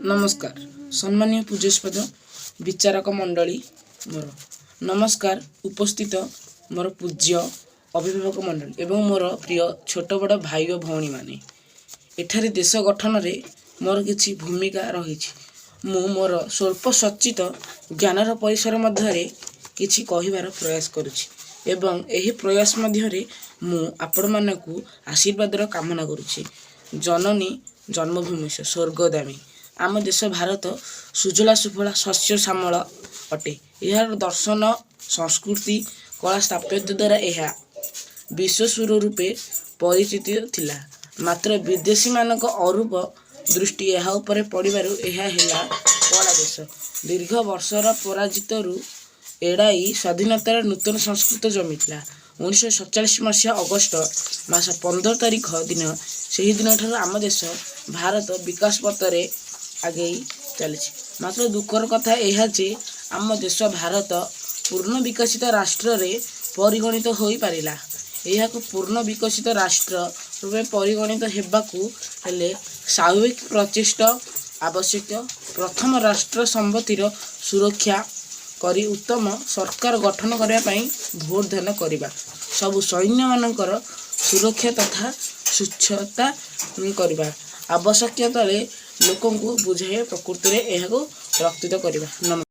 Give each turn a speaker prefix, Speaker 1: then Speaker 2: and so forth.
Speaker 1: नमस्कार सम्मानीय पूज्यस्पद विचारक मंडली मोर नमस्कार उपस्थित मोर पूज्य अभिभावक मंडली एवं मोर प्रिय छोट बड़ भाई और भौणी माने एठारे देश गठन रे मोर किछि भूमिका रही मु मोर स्वल्प सचित ज्ञानर परिसर मध्य किछि कहिबार प्रयास करुछि एवं एही प्रयास मध्य मु आपण मानकु आशीर्वादर कामना करुछि। जननी जन्मभूमि स्वर्गदामी आम देश भारत सुजला सुफला शस्य श्यामल अटे। यार दर्शन संस्कृति कला स्थापत्य द्वारा यह विश्वसुर रूपे परिचित थिला। मात्र विदेशी मानक अरूप दृष्टि यह उपरे पड़िबारु यह हेला कला देश। दीर्घ वर्षर पराजित एड़ाई स्वाधीनतार नूतन संस्कृत जमिला। 1947 मसीहा अगस्ट मास 15 तारिख दिन से दिन ठार आम देश भारत विकास पथरे आगे चली। मात्र दुखर कथा यह जे आम देश भारत पूर्ण विकसित राष्ट्र रे परिगणित हो पारिला। यह पूर्ण विकसित राष्ट्र रूपे परिगणित हेबाकू हेले सामूहिक प्रचेष्टा आवश्यक। प्रथम राष्ट्र संपत्तिर सुरक्षा करी उत्तम सरकार गठन करने पाई भोट दान करवा, सबु सैन्य मानकर सुरक्षा तथा स्वच्छता करवा, आवश्यकता लोक बुझाई प्रकृति में यह रक्षित करवा।